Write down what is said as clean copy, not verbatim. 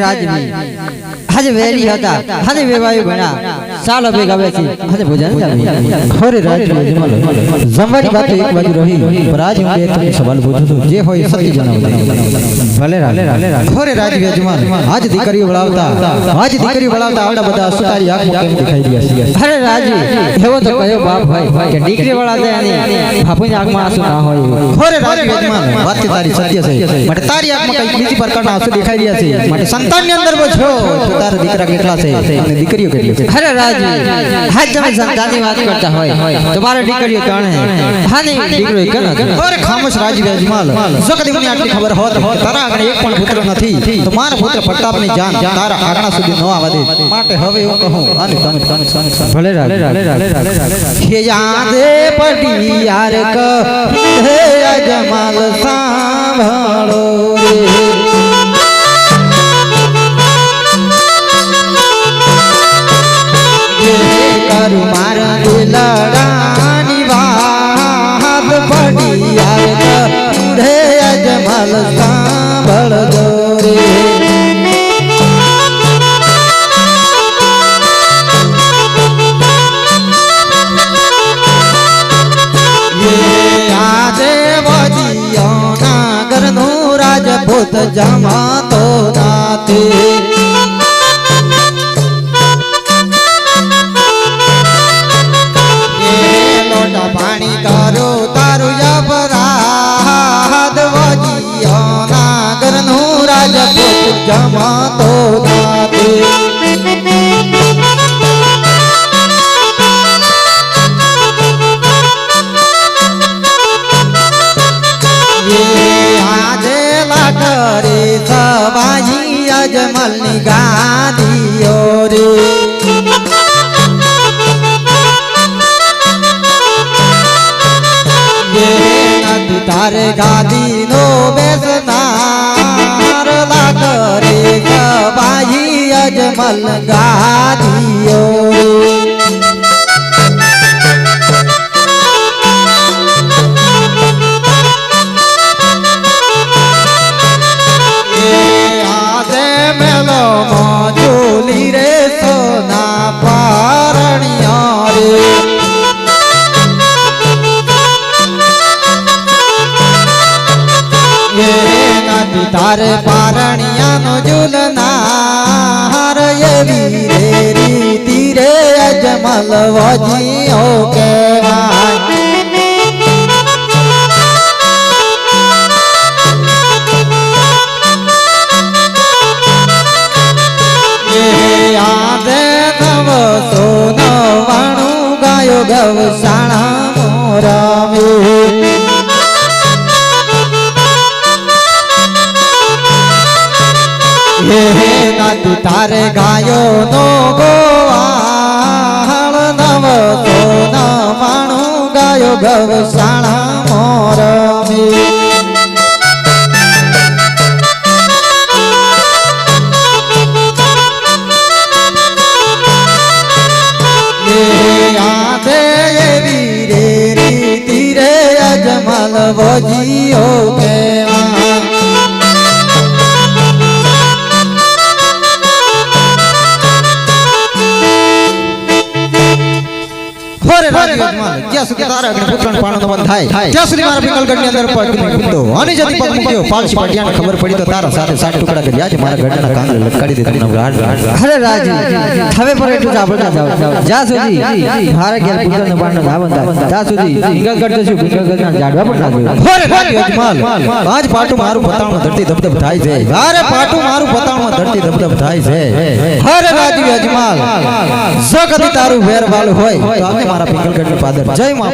રાજવી આજે વેલી હતા આજે વેવાયું ભણા ચાલો ભેગા બેસી આજે ભોજન જાવી ખરે રાજવી જમાલ જમવાની વાત એક બાજુ રહી પર આજ હું તમને સવાલ પૂછું છું જે હોય સત્ય જણાવો ભલે ખરે રાજવી જમાલ આજ દીકરીઓ વળાવતા આવડા બધા સુતારી આંખમાં કેમ દેખાઈ રહ્યા છે અરે રાજવી એવો તો કયો બાપ ભાઈ કે દીકરી વળાવે અને બાપુની આંખમાં આંસુ ના હોય ખરે રાજવી જમાલ વાત તારી સત્ય છે માટે તારી આંખમાં કઈ બીજી પ્રકારના આંસુ દેખાઈ રહ્યા છે માટે સંતાનની અંદર છો તારા દીકરા કેટલા છે અને દીકરીઓ કેટલી છે અરે રાજવી હાજ તમે સંતાનની વાત કરતા હોય તમારા દીકરીઓ કોણ છે હાની દીકરીઓ કોણ અરે ખામોશ રાજવી અજમાલ જો કદી મને આટલી ખબર હોત તારા આગળ એક પણ પુત્ર નથી તો મારા પુત્ર પ્રતાપની જાન તારા આગળ સુધી ન આવવા દે માટે હવે હું કહું અને તમે ભલે કે યાદે પડી યાર ક હે અજમાલ સાંભળો રે મારા દિલડાની વાત પડી યાર રે અજમાલ સાંભળજો રે આજે વજીયોના ઘરનું રાજપૂત જમાતો નાથી પાણી કરો તારું અપરાધ વજીયોના ઘરનું રાજપૂત જમાતો નાથી આજે લાકરે સવાઈ અજમલની ગાદીઓ રે તારે ગાદી નો બેસનાર લાકરે સવાઈ અજમલ ગાદીઓ આજે મેલો મોજુલી રે સોના પારણિયા રે તારે પારણિયાનો ઝૂલનાર એવી રે રીતિ રે અજમલ વજીઓ કહેવાય આજે 999 ગાયો ગૌશાળા મોરમે તારે ગાયો નો ગોવાળ 999 ગાયો ગૌશાળા મોરમે આજે એવી રે રીતિ રે અજમલ વજીઓ કહેવાય જ્યાં સુધી તારા આગળ પુત્રનો પાણો બંધ થાય ત્યાં સુધી મારા પિંગલગઢની અંદર પગ મૂકતો અને જદી પગ મૂક્યો પાલસી પાટિયાને ખબર પડી તો તારા સાથે 60 ટુકડા કરી આજે મારા ગઢના કાંગરે લટકાડી દે તમને અરે રાજી હવે પર એટલું જ આપણે જાવ જ્યાં સુધી મારા ઘેર પુત્રનો પાણો ના બંધાય ત્યાં સુધી પિંગલગઢ જશું પિંગલગઢના ઝાડવા પણ ના જોયું અરે રાજી અજમાલ આજ પાટું મારું પતાણમાં ધરતી ધબધબ થાય છે અરે પાટું મારું પતાણમાં ધરતી ધબધબ થાય છે અરે રાજી અજમાલ જો કદી તારું વેર વાલું હોય તો આપણે મારા પિંગલગઢનો પાદર જય મા